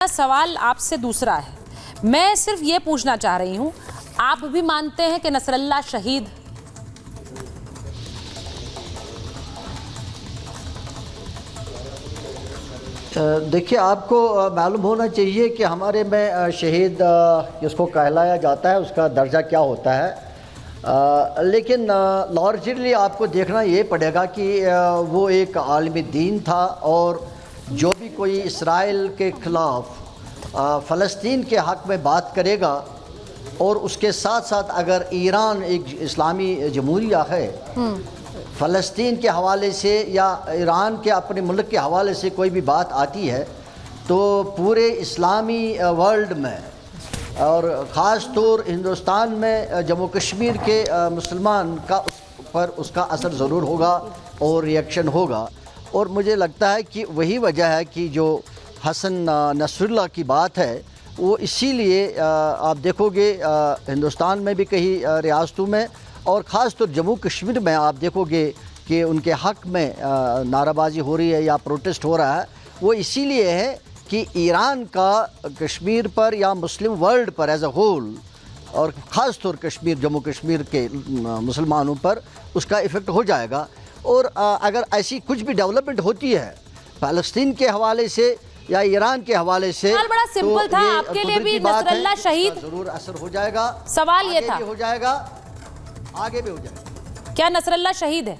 सवाल आपसे दूसरा है। मैं सिर्फ ये पूछना चाह रही हूं, आप भी मानते हैं कि नसरल्ला शहीद? देखिए, आपको मालूम होना चाहिए कि हमारे में शहीद जिसको कहलाया जाता है उसका दर्जा क्या होता है। लेकिन लार्जली आपको देखना ये पड़ेगा कि वो एक आलमी दीन था, और जो भी कोई इसराइल के ख़िलाफ़ फ़लस्तीन के हक़ में बात करेगा, और उसके साथ साथ अगर ईरान एक इस्लामी जमहूरिया है, फ़लस्तीन के हवाले से या ईरान के अपने मुल्क के हवाले से कोई भी बात आती है, तो पूरे इस्लामी वर्ल्ड में और ख़ास तौर हिंदुस्तान में जम्मू कश्मीर के मुसलमान का उस पर उसका असर ज़रूर होगा और रिएक्शन होगा। और मुझे लगता है कि वही वजह है कि जो हसन नसरुल्लाह की बात है, वो इसीलिए आप देखोगे हिंदुस्तान में भी कई रियासतों में और ख़ास तौर जम्मू कश्मीर में आप देखोगे कि उनके हक़ में नाराबाजी हो रही है या प्रोटेस्ट हो रहा है। वो इसीलिए है कि ईरान का कश्मीर पर या मुस्लिम वर्ल्ड पर एज अ होल, और ख़ास तौर कश्मीर जम्मू कश्मीर के मुसलमानों पर उसका इफ़ेक्ट हो जाएगा। और अगर ऐसी कुछ भी डेवलपमेंट होती है फ़लस्तीन के हवाले से या ईरान के हवाले से, बड़ा सिंपल था, आपके लिए भी नसरल्ला शहीद ज़रूर असर हो जाएगा। सवाल ये था, हो जाएगा, आगे भी हो जाएगा। क्या नसरल्ला शहीद है?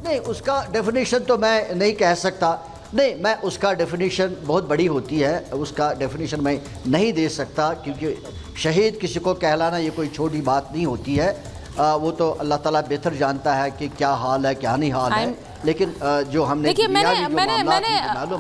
नहीं, उसका डेफिनेशन तो मैं नहीं कह सकता। नहीं, मैं उसका डेफिनेशन बहुत बड़ी होती है, उसका डेफिनेशन मैं नहीं दे सकता, क्योंकि शहीद किसी को कहलाना ये कोई छोटी बात नहीं होती है। वो तो अल्लाह ताला बेहतर जानता है कि क्या हाल है क्या नहीं हाल है। लेकिन जो हमने देखिए, मैंने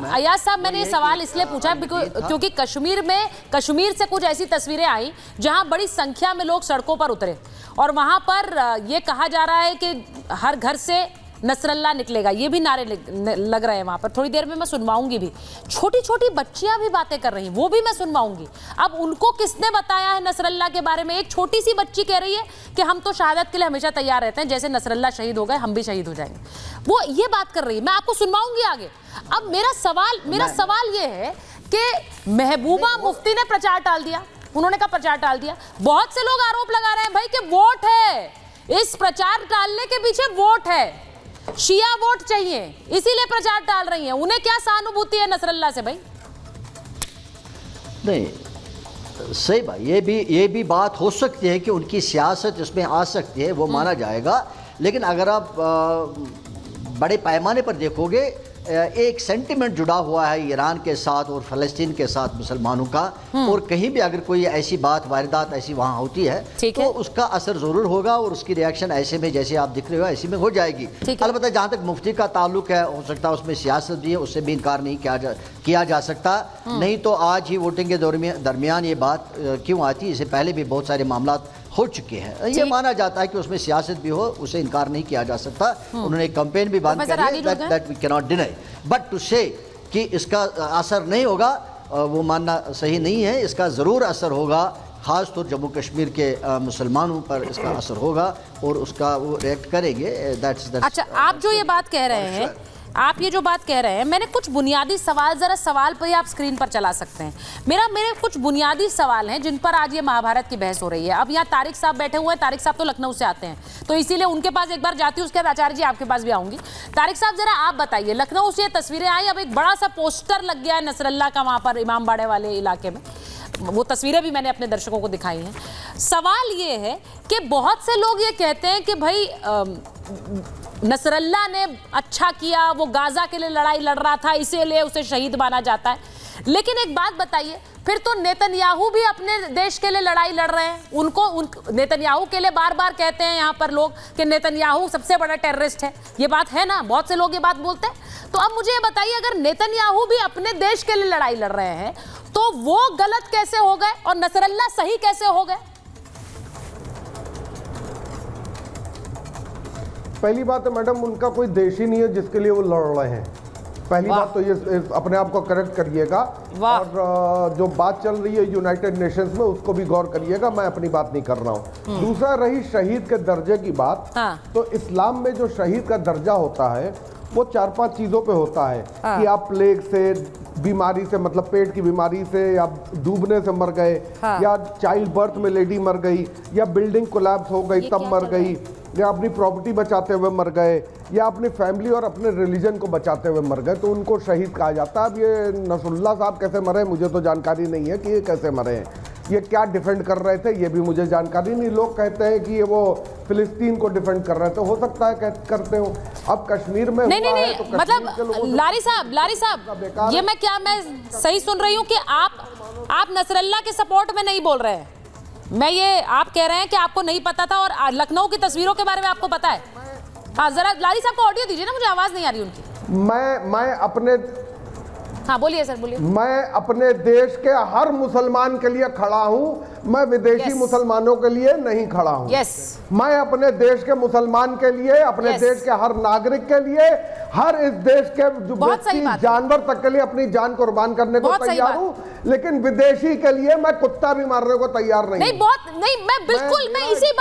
अयाज साहब, मैंने ये सवाल इसलिए पूछा क्योंकि कश्मीर से कुछ ऐसी तस्वीरें आई जहां बड़ी संख्या में लोग सड़कों पर उतरे, और वहां पर ये कहा जा रहा है कि हर घर से नसरल्ला निकलेगा, ये भी नारे लग रहे हैं वहां पर। थोड़ी देर में मैं सुनवाऊंगी भी, छोटी छोटी बच्चियां भी बातें कर रही हैं, वो भी मैं सुनवाऊंगी। अब उनको किसने बताया है नसरल्ला के बारे में? एक छोटी सी बच्ची कह रही है कि हम तो शहादत के लिए हमेशा तैयार रहते हैं, जैसे नसरल्ला शहीद हो गए हम भी शहीद हो जाएंगे। वो ये बात कर रही है, मैं आपको सुनवाऊंगी आगे। अब मेरा सवाल ये है कि महबूबा मुफ्ती ने प्रचार टाल दिया, उन्होंने कहा प्रचार टाल दिया। बहुत से लोग आरोप लगा रहे हैं भाई कि वोट है, इस प्रचार टालने के पीछे वोट है, शिया वोट चाहिए, इसीलिए प्रचार डाल रही हैं। उन्हें क्या सहानुभूति है नसरल्ला से भाई? नहीं, सही बात, ये भी बात हो सकती है कि उनकी सियासत इसमें आ सकती है, वो माना जाएगा। लेकिन अगर आप बड़े पैमाने पर देखोगे, एक सेंटिमेंट जुड़ा हुआ है ईरान के साथ और फ़लस्तीन के साथ मुसलमानों का, और कहीं भी अगर कोई ऐसी बात वारदात ऐसी वहाँ होती है तो उसका असर ज़रूर होगा, और उसकी रिएक्शन ऐसे में जैसे आप दिख रहे हो ऐसे में हो जाएगी। अलबत्ता जहाँ तक मुफ्ती का ताल्लुक है, हो सकता है उसमें सियासत भी है, उससे भी इनकार नहीं किया जा सकता। नहीं तो आज ही वोटिंग के दरमियान ये बात क्यों आती? इससे पहले भी बहुत सारे मामला हो चुके हैं। ये माना जाता है कि उसमें सियासत भी हो, उसे इनकार नहीं किया जा सकता। उन्होंने एक कैंपेन भी बंद कर दिया, that we can not deny, but to say कि इसका असर नहीं होगा, वो मानना सही नहीं है। इसका ज़रूर असर होगा, ख़ास तौर जम्मू कश्मीर के मुसलमानों पर इसका असर होगा, और उसका वो रिएक्ट करेंगे। अच्छा, आप जो ये बात कह रहे हैं, आप ये जो बात कह रहे हैं, मैंने कुछ बुनियादी सवाल, जरा सवाल पर ही आप स्क्रीन पर चला सकते हैं। मेरे कुछ बुनियादी सवाल हैं जिन पर आज ये महाभारत की बहस हो रही है। अब यहाँ तारिक साहब बैठे हुए हैं, तारिक साहब तो लखनऊ से आते हैं, तो इसीलिए उनके पास एक बार जाती हूँ, उसके बाद आचार्य जी आपके पास भी आऊंगी। तारिक साहब, जरा आप बताइए, लखनऊ से ये तस्वीरें आई, अब एक बड़ा सा पोस्टर लग गया है नसरल्ला का वहां पर इमामबाड़े वाले इलाके में, वो तस्वीरें भी मैंने अपने दर्शकों को दिखाई हैं। सवाल ये है कि बहुत से लोग ये कहते हैं कि भाई नसरल्ला ने अच्छा किया, वो गाजा के लिए लड़ाई लड़ रहा था, इसीलिए उसे शहीद माना जाता है। लेकिन एक बात बताइए, फिर तो नेतन्याहू भी अपने देश के लिए लड़ाई लड़ रहे हैं। नेतन्याहू के लिए बार बार कहते हैं यहाँ पर लोग कि नेतन्याहू सबसे बड़ा टेररिस्ट है, ये बात है ना, बहुत से लोग ये बात बोलते हैं। तो अब मुझे ये बताइए, अगर नेतन्याहू भी अपने देश के लिए लड़ाई लड़ रहे हैं तो वो गलत कैसे हो गए और नसरल्ला सही कैसे हो गए? पहली बात है मैडम, उनका कोई देश ही नहीं है जिसके लिए वो लड़ रहे हैं। पहली बात तो ये अपने आप को करेक्ट करिएगा, और जो बात चल रही है यूनाइटेड नेशंस में उसको भी गौर करिएगा, मैं अपनी बात नहीं कर रहा हूँ। दूसरा, रही शहीद के दर्जे की बात, तो इस्लाम में जो शहीद का दर्जा होता है वो 4-5 चीज़ों पे होता है कि आप प्लेग से, बीमारी से, मतलब पेट की बीमारी से, या डूबने से मर गए, या चाइल्ड बर्थ में लेडी मर गई, या बिल्डिंग कोलैप्स हो गई तब मर गई, या अपनी प्रॉपर्टी बचाते हुए मर गए, या अपनी फैमिली और अपने रिलीजन को बचाते हुए मर गए, तो उनको शहीद कहा जाता है। अब ये नसरुल्लाह साहब कैसे मरे मुझे तो जानकारी नहीं है कि ये कैसे मरे हैं, ये क्या डिफेंड कर रहे थे ये भी मुझे जानकारी नहीं। लोग कहते हैं कि ये वो फिलिस्तीन को डिफेंड कर रहे थे, हो सकता है करते हो। अब कश्मीर में नहीं हुआ नहीं है, तो मतलब लारी साहब ये मैं सही सुन रही हूँ कि आप नसरल्ला के सपोर्ट में नहीं बोल रहे हैं? मैं ये आप कह रहे हैं कि आपको नहीं पता था और लखनऊ की तस्वीरों के बारे में आपको पता है? हाँ, जरा लारी साहब को ऑडियो दीजिए ना, मुझे आवाज नहीं आ रही उनकी। मैं अपने, हाँ बोलिए सर, बोलिए। मैं अपने देश के हर मुसलमान के लिए खड़ा हूं, मैं विदेशी मुसलमानों के लिए नहीं खड़ा हूं। मैं अपने देश के मुसलमान के लिए, अपने देश के हर नागरिक के लिए, हर इस देश के जो व्यक्ति जानवर तक के लिए अपनी जान कुर्बान करने को तैयार हूं, लेकिन विदेशी के लिए मैं कुत्ता भी मारने को तैयार नहीं। नहीं, मैं बिल्कुल मैं इसी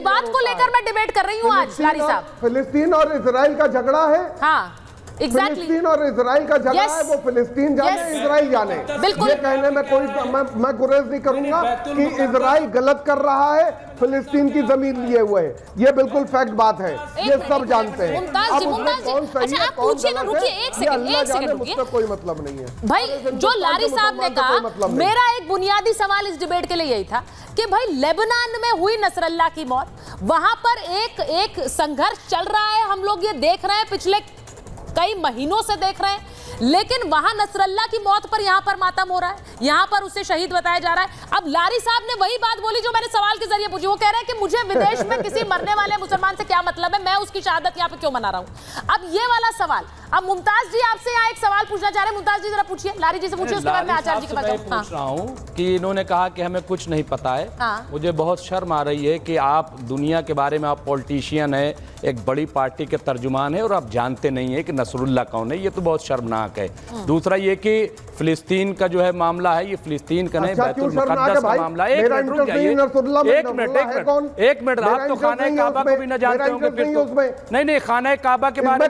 बात को लेकर मैं डिबेट कर रही हूँ आज लारी साहब। फिलिस्तीन और इजराइल का झगड़ा है। हाँ, फिलिस्तीन और इजराइल का झगड़ा है, वो फिलिस्तीन जाने, इजराइल जाने। ये कहने में कोई मैं गुरेज नहीं करूंगा कि इजराइल गलत कर रहा है, फिलिस्तीन की जमीन लिए हुए, ये बिल्कुल फैक्ट बात है, ये सब जानते हैं। अच्छा आप पूछिए ना, रुकिए एक सेकंड रुकिए, कोई मतलब नहीं है भाई। जो लारी साहब ने कहा, मेरा एक बुनियादी सवाल इस डिबेट के लिए यही था कि भाई लेबनान में हुई नसरल्ला की मौत, वहां पर एक संघर्ष चल रहा है, हम लोग ये देख रहे हैं, पिछले कई महीनों से देख रहे हैं, लेकिन वहां नसरल्ला की मौत पर यहां पर मातम हो रहा है, यहां पर उसे शहीद बताया जा रहा है। अब लारी साहब ने वही बात बोली जो मैंने सवाल के जरिए पूछी। वो कह रहे हैं कि मुझे विदेश में किसी मरने वाले मुसलमान से क्या मतलब है, मैं उसकी शहादत यहां पे क्यों मना रहा हूं। अब ये वाला सवाल, अब मुमताज जी आपसे यहाँ एक सवाल पूछना चाह रहे हैं। मुमताज जी जरा पूछिए, लारी जी से पूछिए, उसके बाद मैं आचार्य जी के पास जाऊंगा। पूछ रहा हूँ कि इन्होंने कहा कि हमें कुछ नहीं पता है। मुझे बहुत शर्म आ रही है कि आप दुनिया के बारे में, आप पॉलिटिशियन है, एक बड़ी पार्टी के तर्जुमान है और आप जानते नहीं है कि नसरुल्लाह कौन है। ये तो बहुत शर्मनाक है। दूसरा ये कि फिलिस्तीन का जो है मामला है, ये फिलिस्तीन का नहीं, बैतुल मुकद्दस का मामला है। एक मिनट रुक जाइए, एक मिनट। आप तो खाने काबा को भी न जानते होंगे फिर तो। नहीं, खाने काबा के बारे में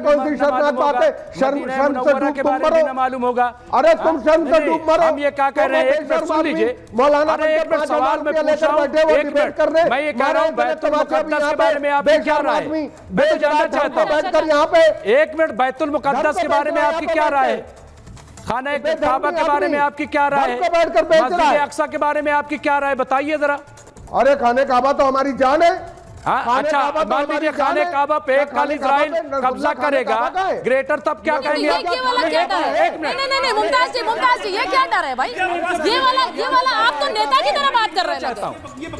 के बारे में न मालूम होगा। अरे तुम शर्म से डूब मरो। हम ये क्या कह रहे हैं, एक मिनट सुन लीजिए। मौलाना एक मिनट सवाल में पूछ रहा हूँ, एक मिनट। मैं ये कह रहा हूँ बैतुल मुकद्दस के बारे में आपकी क्या राय है, मैं तो जानना चाहता हूँ। यहाँ पे एक मिनट, बैतुल मुकद्दस के बारे में आपकी क्या राय है, खाने काबा के बारे में आपकी क्या राय है, मस्जिद अक्सा के बारे में आपकी क्या राय, बताइए जरा। अरे खाने काबा तो हमारी जान है। हाँ, अच्छा मान लीजिए खाने काबा पे कल इजराइल कब्जा करेगा, ग्रेटर, तब क्या कहेंगे आप? नहीं, मुमताज जी ये क्या डर है भाई? ये वाला आप तो नेता की तरह बात कर रहे हैं,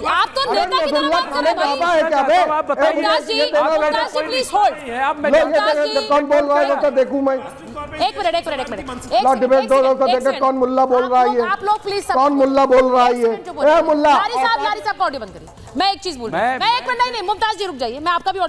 आप तो नेता की तरह बात कर रहे हैं। आप बताइए, मुमताज जी प्लीज होल्ड। कौन बोल रहा है तो देखूं मैं। एक मिनट कौन मुल्ला बोल रहा है? आप लोग प्लीज, कौन मुल्ला बोल रहा है? मुल्ला। लारी साहब का ऑडियो बंद करिए। मैं एक चीज बोल रही हूँ, मैं एक मिनट, नहीं मुमताज जी रुक जाइए, मैं आपका भी